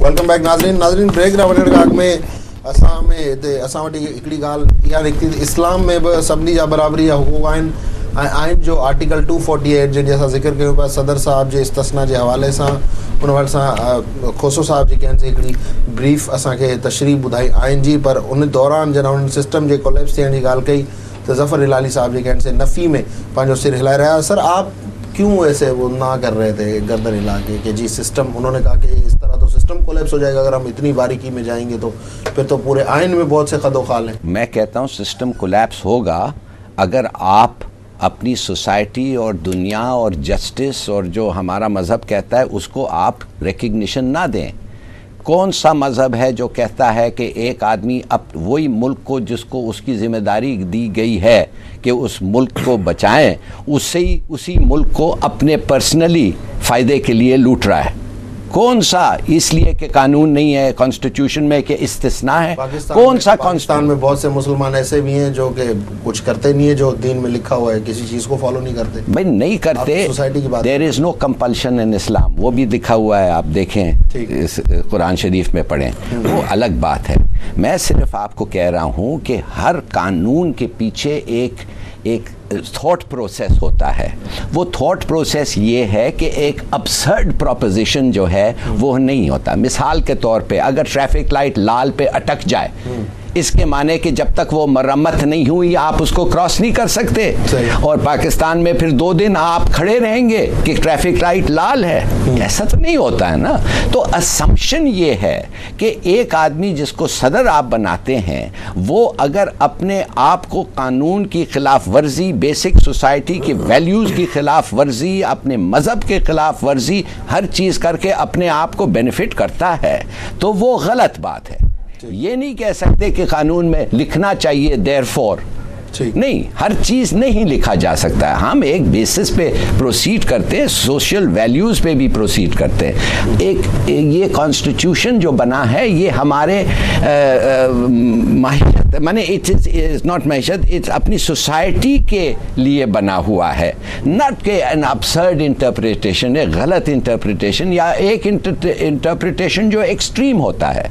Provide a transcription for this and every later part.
Welcome back नाज़रीन brake रहा वञण खां अॻु में असां वटि हिकिड़ी ॻाल्हि इहा निकिती इस्लाम में बि सभिनी जा बराबरी जा हुकूक आहिनि ऐं आइन जो आर्टिकल 248 जंहिंजे असां ज़िक्र कयूं पिया सदर साहब जे इस्तिस्ना जे हवाले सां उन वटि सां खोसो साहब जी कंहिं हिकिड़ी ब्रीफ असांखे तशरीह ॿुधाई आइन जी, पर उन दौरान जॾहिं उन्हनि सिस्टम जे कोलेप्स थियण जी ॻाल्हि कई तो ज़फ़र हिलाली साहब जे कहने से नफ़ी में पंहिंजो सिर हिलाए रहा। सर आप क्यों ऐसे वो ना कर रहे थे गर्दन हिला के कि जी सिस्टम, उन्होंने कहा कि इस तरह तो सिस्टम कोलैप्स हो जाएगा अगर हम इतनी बारीकी में जाएंगे तो फिर तो पूरे आइन में बहुत से खदोखाल हैं। मैं कहता हूँ सिस्टम कोलैप्स होगा अगर आप अपनी सोसाइटी और दुनिया और जस्टिस और जो हमारा मज़हब कहता है उसको आप रिकग्निशन ना दें। कौन सा मज़हब है जो कहता है कि एक आदमी अब वही मुल्क को जिसको उसकी ज़िम्मेदारी दी गई है कि उस मुल्क को बचाएं, उसी मुल्क को अपने पर्सनली फ़ायदे के लिए लूट रहा है? कौन सा? इसलिए कि कानून नहीं है कॉन्स्टिट्यूशन में कि इस्तिस्ना है। कौन सा? पाकिस्तान में बहुत से मुसलमान ऐसे भी हैं जो कि कुछ करते नहीं है, जो दीन में लिखा हुआ है किसी चीज़ को फॉलो नहीं करते। भाई नहीं करते, सोसाइटी की बात, देयर इज़ नो कंपल्शन इन इस्लाम, वो भी लिखा हुआ है, आप देखें इस कुरान शरीफ में पढ़ें, वो अलग बात है। मैं सिर्फ आपको कह रहा हूँ कि हर कानून के पीछे एक थॉट प्रोसेस होता है। वो थॉट प्रोसेस ये है कि एक अब्सर्ड प्रोपोजिशन जो है वो नहीं होता। मिसाल के तौर पे अगर ट्रैफिक लाइट लाल पे अटक जाए, इसके माने कि जब तक वो मरम्मत नहीं हुई आप उसको क्रॉस नहीं कर सकते, और पाकिस्तान में फिर 2 दिन आप खड़े रहेंगे कि ट्रैफिक लाइट लाल है, ऐसा तो नहीं होता है ना। तो असम्पशन ये है कि एक आदमी जिसको सदर आप बनाते हैं वो अगर अपने आप को कानून की खिलाफ वर्जी, बेसिक सोसाइटी की वैल्यूज़ की खिलाफ वर्जी, अपने मज़हब के खिलाफ वर्जी, हर चीज़ करके अपने आप को बेनिफिट करता है तो वो गलत बात है। ये नहीं कह सकते कि कानून में लिखना चाहिए देयरफॉर, नहीं, हर चीज़ नहीं लिखा जा सकता है। हम एक बेसिस पे प्रोसीड करते हैं, सोशल वैल्यूज़ पे भी प्रोसीड करते हैं। एक ये कॉन्स्टिट्यूशन जो बना है ये हमारे माहियत माने इट इज़ नॉट माहियत, इट्स अपनी सोसाइटी के लिए बना हुआ है, नॉट के एन अब्सर्ड इंटरप्रिटेशन, एक गलत इंटरप्रिटेशन या एक इंटरप्रिटेशन जो एक्सट्रीम होता है।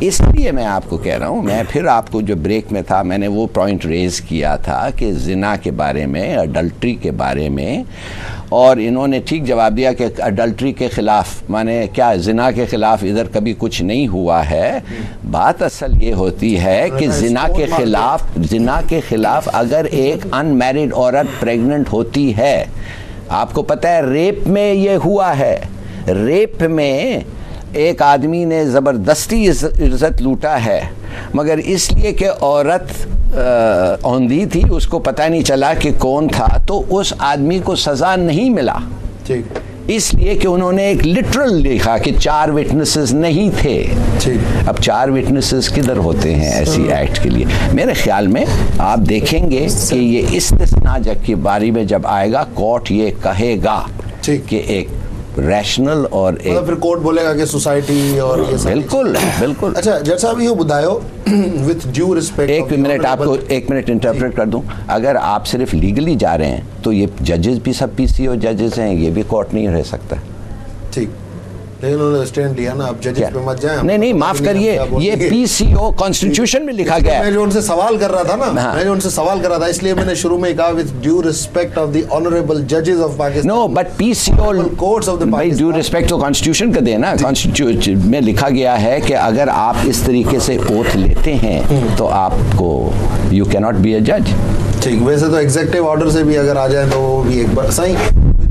इसलिए मैं आपको कह रहा हूँ, मैं फिर आपको जो ब्रेक में था मैंने वो पॉइंट रेज़ किया था कि जिना के बारे में, अडल्ट्री के बारे में, और इन्होंने ठीक जवाब दिया कि अडल्ट्री के ख़िलाफ़ माने क्या, जिना के ख़िलाफ़ इधर कभी कुछ नहीं हुआ है। बात असल ये होती है कि जिना के ख़िलाफ़ अगर एक अनमैरिड औरत प्रेग्नेंट होती है, आपको पता है रेप में ये हुआ है, रेप में एक आदमी ने ज़बरदस्ती इज़्ज़त लूटा है, मगर इसलिए कि औरत औंधी थी, उसको पता नहीं चला कि कौन था, तो उस आदमी को सज़ा नहीं मिला, इसलिए कि उन्होंने एक लिटरल लिखा कि 4 विटनेसेस नहीं थे। अब 4 विटनेसेस किधर होते हैं ऐसी एक्ट के लिए? मेरे ख्याल में आप देखेंगे कि ये इस्तिस्ना के बारे में जब आएगा कोर्ट ये कहेगा कि एक रैशनल और एक फिर कोर्ट बोलेगा कि सोसाइटी और ये बिल्कुल। अच्छा जज साहब ये बतायो विथ ड्यू रिस्पेक्ट, एक मिनट इंटरप्रेट कर दूं। अगर आप सिर्फ लीगली जा रहे हैं तो ये जजेस भी सब पीसीओ जजेस हैं, ये भी कोर्ट नहीं रह सकता। ठीक, लेकिन उन्होंने स्टैंड लिया ना, अब जजेस पे मत जाएं। नहीं माफ करिए, ये पीसीओ कॉन्स्टिट्यूशन में लिखा गया है। मैं जो उनसे सवाल कर रहा था ना, मैं जो उनसे सवाल कर रहा था, इसलिए मैंने शुरू में कहा with due respect of the honourable जजेस of Pakistan. No but PCO courts of the भाई ड्यू रिस्पेक्ट तो कॉन्स्टिट्यूशन का देना। कॉन्स्टिट्यूशन में लिखा गया है कि अगर आप इस तरीके से ओथ लेते हैं तो आपको U can not be a जज। ठीक, वैसे तो एग्जीक्यूटिव ऑर्डर से भी अगर आ जाए तो वो भी एक बार सही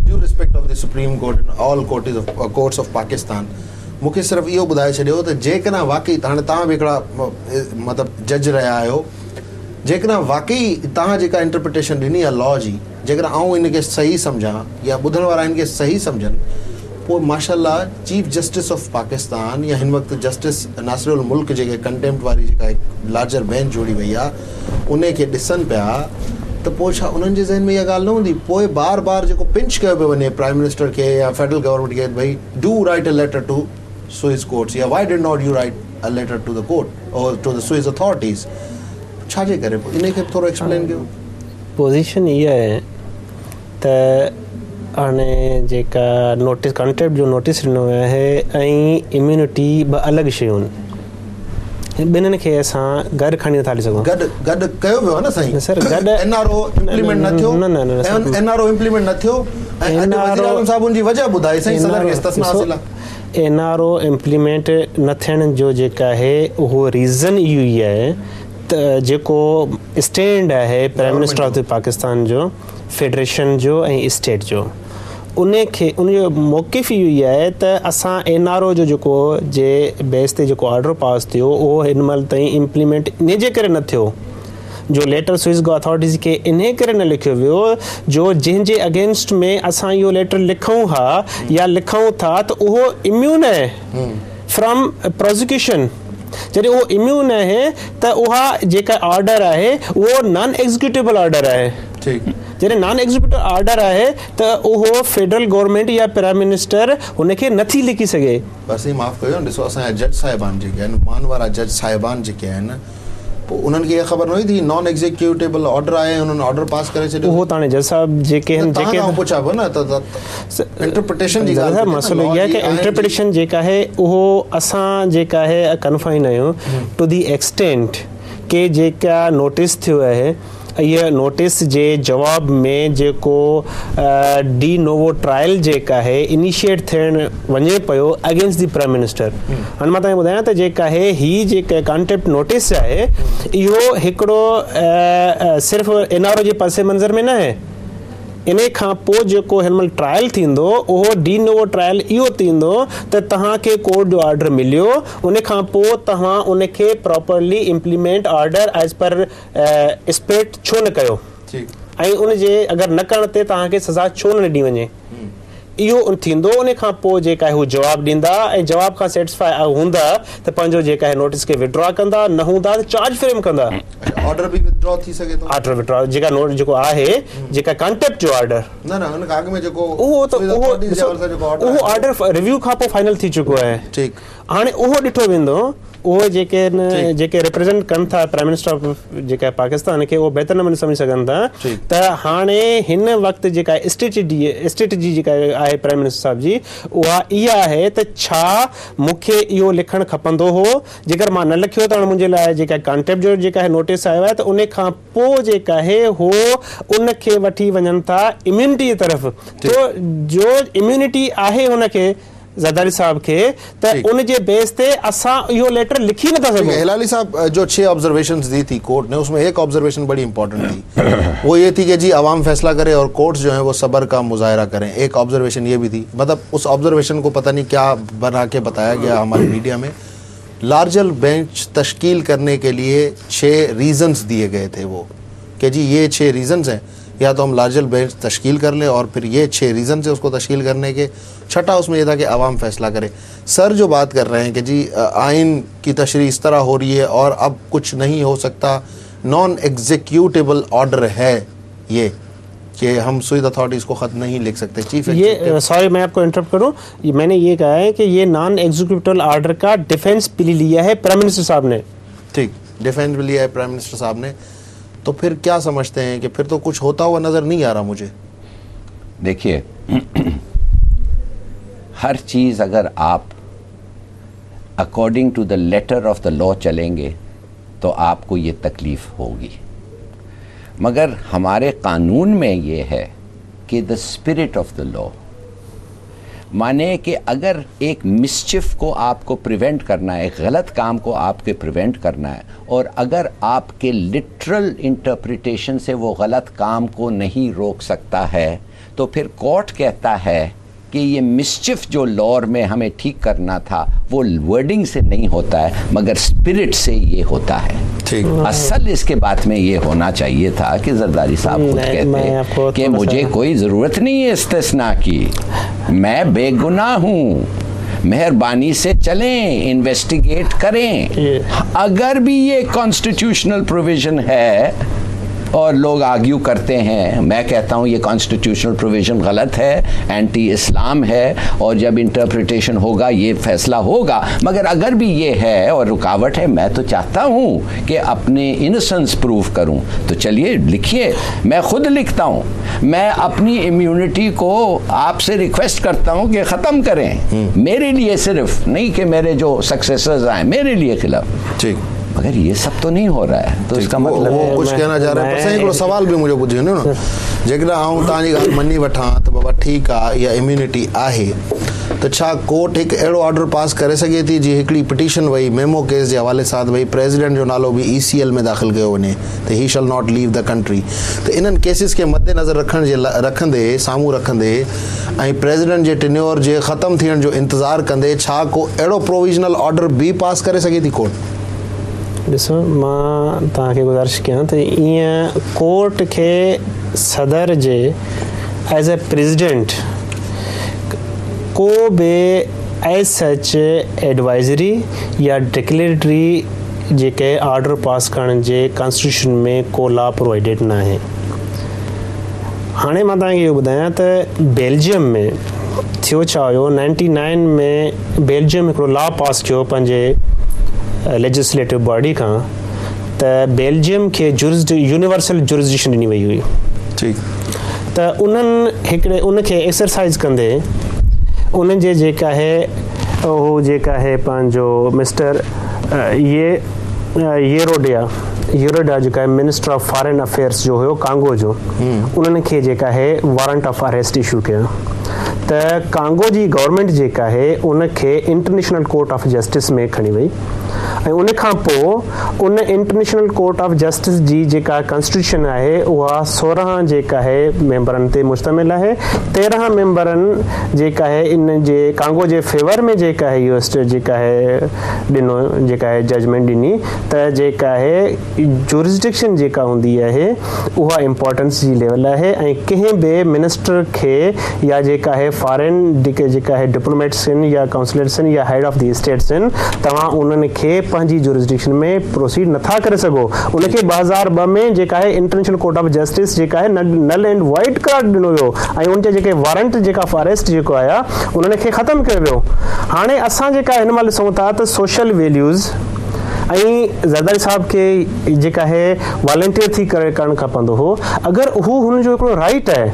due respect of the supreme court and all courts of Pakistan. मूंखे सिर्फ़ु इहो ॿुधाए छॾियो त जेकॾहिं वाक़ई हाणे तव्हां बि हिकिड़ा मतिलबु जज रहिया आहियो, जेकॾहिं वाक़ई तव्हां जेका इंटरप्रिटेशन ॾिनी आहे लॉ जी, जेकॾहिं आउं इनखे सही सम्झां या ॿुधण वारा इनखे सही सम्झनि, पोइ माशाल्लाह चीफ जस्टिस ऑफ पाकिस्तान या हिन वक़्तु जस्टिस नासिरुल मुल्क जेके कंटेम्प्ट वारी जेका लार्जर बेंच जोड़ी वई आहे उन खे ॾिसनि पिया तो पोइ छा उन्हनि जे ज़हन में इहा ॻाल्हि न हूंदी? पोइ बार बार जेको पिंच कयो पियो वञे प्राइम मिनिस्टर खे या फेडरल गवर्नमेंट खे, भाई do write a letter to Swiss courts या why did not you write a letter to the court or to the Swiss authorities, छाजे करे? पोइ इन खे थोरो एक्सप्लेन कयो। पोजीशन इहा आहे त हाणे जेका नोटिस कॉन्टेक्ट जो नोटिस ॾिनो वियो आहे ऐं इम्यूनिटी ॿ अलॻि शयूं आहिनि, ॿिन्हिनि खे असां गॾु खणी नथा हली सघूं। गॾु कयो वियो आहे न साईं सर, गॾु एनआरओ इम्प्लीमेंट न थियो, एनआरओ इम्प्लीमेंट न थियो ऐं अॼु वज़ीर आज़म साहब उनजी वजह ॿुधाई साईं सदर खे इस्तिस्ना हासिल आहे। एनआरओ इम्प्लीमेंट न थियण जो जेका आहे उहो रीज़न इहो ई आहे त जेको स्टैंड आहे prime minister of the Pakistan जो, फेडरेशन जो ऐं स्टेट जो, उनखे उनजो मौक़िफ़ इहो ई आहे त असां एनआरओ जो जेको जे बेस ते जेको ऑर्डर पास थियो उहो हिन महिल ताईं इम्प्लीमेंट इन जे करे न थियो, जो लेटर स्विस अथॉरिटीज़ खे इन करे न लिखियो वियो जो जंहिंजे अगेंस्ट में असां इहो लेटर लिखूं हा या लिखूं था त उहो इम्यून आहे फ्रॉम प्रोसिक्यूशन। जॾहिं उहो इम्यून आहे त उहा जेका ऑर्डर आहे उहो नॉन एग्जीक्यूटिबल ऑर्डर आहे। जॾहिं नॉन एग्जीक्यूटिव ऑर्डर आहे त उहो फेडरल गवर्नमेंट या प्राइम मिनिस्टर हुनखे नथी लिखी सघे। बसि माफ़ कयो, ॾिसो असांजा जज साहिबान जेके आहिनि, मान वारा जज साहिबान जेके आहिनि, पोइ उन्हनि खे इहा ख़बर न हुई थी नॉन एग्जीक्यूटिबल ऑर्डर आहे, हुननि ऑर्डर पास करे छॾियो। उहो हाणे जज साहिब जेके आहिनि जेके पुछा पियो न त इंटरप्रिटेशन जी ॻाल्हि, मसइलो इहो आहे कि इंटरप्रिटेशन जेका आहे उहो असां जेका आहे कन्फाइन आहियूं टू दी एक्सटेंट के जेका नोटिस थियो आहे, इहा नोटिस जे जवाब में जेको डी नोवो ट्रायल जेका आहे इनिशिएट थियण वञे पियो अगेंस्ट द प्राइम मिनिस्टर। हाणे मां तव्हांखे ॿुधायां त जेका आहे हीअ जेका कॉन्टेक्ट नोटिस आहे इहो हिकिड़ो सिर्फ़ु एनआरओ जे पस मंज़र में न आहे, इन खां पोइ जेको हिन महिल ट्रायल थींदो उहो डी नोवो ट्रायल इहो थींदो त तव्हांखे कोर्ट जो ऑर्डर मिलियो, उन खां पोइ तव्हां उनखे properly implement order as per स्पेट छो न कयो ऐं उनजे अगरि न करण ते तव्हांखे सज़ा छो न ॾिनी वञे, इहो थींदो। उन खां पोइ जेका आहे हू जवाबु ॾींदा ऐं जवाब खां सेटिस्फाई हूंदा त पंहिंजो जेका आहे नोटिस खे विड्रॉ कंदा, न हूंदा त चार्ज फ्रेम कंदा। ऑर्डर बि विड्रॉ थी सघे थो, ऑर्डर विड्रॉ जेका नोट जेको आहे जेका कॉन्टेक्ट जो ऑर्डर न उन खां अॻु में जेको उहो ऑर्डर रिव्यू खां पोइ फाइनल थी चुको आहे। ठीकु, हाणे उहो ॾिठो वेंदो, उहे जेके रिप्रेज़ेंट कनि था प्राइम मिनिस्टर ऑफ जेका पाकिस्तान खे उहो बहितर नमूने सम्झी सघनि था त हाणे हिन वक़्तु जेका स्ट्रेटजी जेका आहे प्राइम मिनिस्टर साहिब जी उहा इहा आहे त छा मूंखे इहो लिखणु खपंदो हो, जेकर मां न लिखियो त हाणे मुंहिंजे लाइ जेका कॉन्टेक्ट जो जेका आहे नोटिस आयो आहे त उन खां पोइ जेका आहे हो उनखे वठी वञनि था इम्यूनिटी जी तरफ़, तो जो इम्यूनिटी आहे हुनखे ज़रदारी साहब के त उन जे बेस ते असां इहो लेटर लिखी नथा सघूं। हिलाली साहब जो 6 ऑब्जर्वेशंस दी थी कोर्ट ने, उसमें एक ऑब्जर्वेशन बड़ी इंपॉर्टेंट थी, वो ये थी कि जी अवाम फैसला करे और कोर्ट्स जो है वो सब्र का मुजाहरा करें। एक ऑब्जर्वेशन ये भी थी, मतलब उस ऑब्जर्वेशन को पता नहीं क्या बना के बताया गया हमारी मीडिया में, लार्जर बेंच तश्कील करने के लिए 6 रीजन्स दिए गए थे वो कि जी ये 6 रीजन्स हैं, या तो हम लार्जर बेंच तश्कील कर लें और फिर ये 6 रीज़न से उसको तश्कील करने के, छठा उसमें यह था कि आवाम फैसला करे। सर जो बात कर रहे हैं कि जी आइन की तशरीह इस तरह हो रही है और अब कुछ नहीं हो सकता, नॉन एग्जीक्यूटेबल ऑर्डर है ये कि हम सुइद अथॉरिटीज़ को ख़त नहीं लिख सकते। चीफ ये सॉरी मैं आपको इंटरप्ट करूं, मैंने ये कहा है कि ये नॉन एग्जीक्यूटेबल ऑर्डर का डिफेंस प्ली लिया है प्राइम मिनिस्टर साहब ने। ठीक, डिफेंस प्ली लिया है प्राइम मिनिस्टर साहब ने, तो फिर क्या समझते हैं कि फिर तो कुछ होता हुआ नजर नहीं आ रहा मुझे। देखिए हर चीज़ अगर आप according to the letter of the law चलेंगे तो आपको ये तकलीफ होगी, मगर हमारे कानून में ये है कि the spirit of the law, माने कि अगर एक मिसचिफ को आपको प्रिवेंट करना है, एक गलत काम को आपके प्रिवेंट करना है, और अगर आपके लिटरल इंटरप्रिटेशन से वो गलत काम को नहीं रोक सकता है, तो फिर कोर्ट कहता है कि ये मिसचिफ जो लॉ में हमें ठीक करना था वो वर्डिंग से नहीं होता है मगर स्पिरिट से ये होता है। असल इसके बात में ये होना चाहिए था कि जरदारी साहब खुद कहते कि मुझे कोई ज़रूरत नहीं है इस्तिस्ना की, मैं बेगुनाह हूँ, मेहरबानी से चलें, इन्वेस्टिगेट करें। अगर भी ये कॉन्स्टिट्यूशनल प्रोविज़न है और लोग आर्ग्यू करते हैं। मैं कहता हूँ ये कॉन्स्टिट्यूशनल प्रोविज़न गलत है, एंटी इस्लाम है, और जब इंटरप्रिटेशन होगा ये फैसला होगा। मगर अगर भी ये है और रुकावट है, मैं तो चाहता हूँ कि अपने इनोसेंस प्रूव करूँ। तो चलिए लिखिए, मैं खुद लिखता हूँ। मैं अपनी इम्यूनिटी को आपसे रिक्वेस्ट करता हूँ कि ख़त्म करें, मेरे लिए सिर्फ नहीं कि मेरे जो सक्सेसर्स आए मेरे लिए खिलाफ। ठीक, मगर ये सब तो नहीं हो रहा है। तो इसका मतलब वो कुछ कहना चाह रहा है। पर साईं हिकिड़ो सवाल भी मुझे ॿुधायो न, जेकॾहिं आऊं तव्हांजी ॻाल्हि मञी वठां त बाबा ठीकु आहे इहा इम्यूनिटी आहे, त छा कोर्ट हिकु अहिड़ो ऑर्डर पास करे सघे थी जीअं हिकिड़ी पिटीशन वई मेमो केस जे हवाले सां भई प्रेसिडेंट जो नालो बि ECL में दाख़िल कयो वञे त ही shall not leave the country. त इन्हनि केसिस खे मद्देनज़र रखंदे साम्हूं रखंदे ऐं प्रेसिडेंट जे टेन्योर जे ख़तमु थियण जो इंतज़ारु कंदे छा को अहिड़ो प्रोविजनल ऑर्डर बि पास करे सघे थी कोर्ट? ॾिसो, मां तव्हांखे गुज़ारिश कयां त ईअं कोर्ट खे सदर जे एज़ ए प्रेसिडेंट को बि एज सच एडवाइज़री या डिक्लेरेटरी जेके ऑर्डर पास करण जे कॉन्स्टिट्यूशन में को लॉ प्रोवाइडेड न आहे। हाणे मां तव्हांखे इहो ॿुधायां त बेल्जियम में थियो छा हुयो, 99 में बेल्जियम हिकिड़ो लॉ पास कयो पंहिंजे लेजिस्लेटिव बॉडी खां, त बेल्जियम खे यूनिवर्सल जुरिसडिक्शन ॾिनी वई हुई। ठीकु, त उन्हनि उनखे एक्सरसाइज कंदे उन्हनि जे जेका आहे उहो जेका आहे पंहिंजो मिस्टर येरोडा जेका आहे मिनिस्टर ऑफ फॉरेन अफेयर्स जो हुयो कांगो जो, उन्हनि खे जेका आहे वारंट ऑफ अरेस्ट इशू कया। त कांगो जी गवर्नमेंट जेका आहे उनखे इंटरनेशनल कोर्ट ऑफ जस्टिस में खणी वई ऐं उन खां पोइ उन international court of justice G जेका कॉन्स्टिट्यूशन आहे उहा 16 जेका आहे मेंबरनि ते मुश्तमिल आहे। 13 मेंबरनि जेका आहे इन जे कांगो जे फेवर में जेका आहे इहो जेका आहे ॾिनो जेका आहे जजमेंट ॾिनी त जेका आहे जुरिसडिक्शन जेका हूंदी आहे उहा इम्पोर्टेंस जी लेवल आहे ऐं कंहिं बि मिनिस्टर खे या जेका आहे फॉरेन जेका आहे डिप्लोमेट्स आहिनि या काउंसलर्स आहिनि या हेड ऑफ द स्टेट्स आहिनि, तव्हां उन्हनि खे पंहिंजी जुरिसडिक्शन में प्रोसीड नथा करे सघो। उनखे 2002 में जेका आहे इंटरनेशनल कोर्ट ऑफ जस्टिस जेका आहे नल एंड वाइट करार ॾिनो वियो ऐं उनजा जेके वारंट जेका फॉरेस्ट जेको आया उन्हनि खे ख़तमु कयो वियो। हाणे असां जेका हिन महिल ॾिसूं था त सोशल वैल्यूज़ ऐं ज़रदारी साहब खे जेका आहे वॉलंटियर थी करे करणु खपंदो हो। अगरि हू हुनजो हिकिड़ो राइट आहे,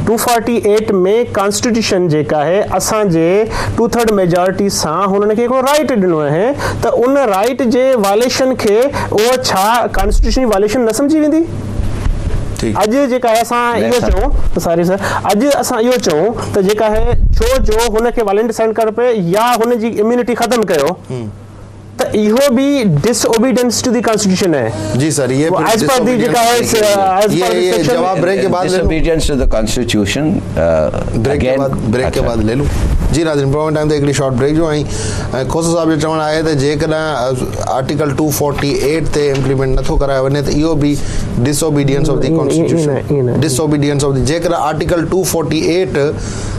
248 में कॉन्स्टिट्यूशन जेका आहे असांजे 2/3 मेजॉरिटी सां हुननि खे हिकिड़ो राइट ॾिनो आहे, त उन राइट जे वायलेशन खे उहो छा कॉन्स्टिट्यूशन जी वायलेशन न सम्झी वेंदी? अॼु जेका आहे असां इहो चऊं सॉरी सर अॼु असां इहो चऊं त जेका आहे छो जो हुनखे वॉलंटियर साइन करणु पए या हुनजी इम्यूनिटी ख़तमु कयो, त इहो भी डिसओबीडियंस टू द कॉन्स्टिट्यूशन है। जी सर, ये एज पर दी जेका है ये जवाब ब्रेक के बाद disobedience to the constitution break के बाद ले लूं। जी नाज़रीन, प्रोग्राम टाइम ते हिकिड़ी शॉर्ट ब्रेक जो ऐं खोसा साहब जो चवणु आहे त जेकॾहिं आर्टिकल 248 ते इम्प्लीमेंट नथो करायो वञे त इहो बि disobedience of the constitution, disobedience of the जेकॾहिं आर्टिकल 248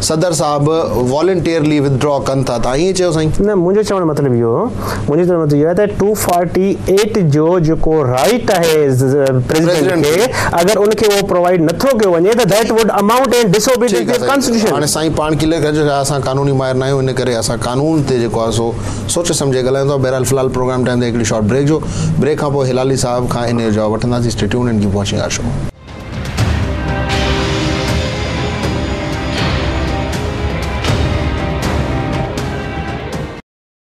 सदर साहब वॉलंटियरली विथड्रॉ कनि था, तव्हां ईअं चयो साईं? न, मुंहिंजो चवण मतिलबु इहो मतलब ये है 248 जो जो राइट है प्रेसिडेंट के अगर उनके वो प्रोवाइड नथो कयो वने तो that would amount in disobedience to constitution. हाने साईं पाण क्लियर कर जो असा कानूनी माहिर ना इन करे असा कानून ते जो आसो सोच समझे गलायो। बहरहाल फिलहाल प्रोग्राम टाइम ते एक शॉर्ट ब्रेक जो ब्रेक का हिलाली साहब का इन जवाब वठंदासीं। Stay tuned and keep watching our show.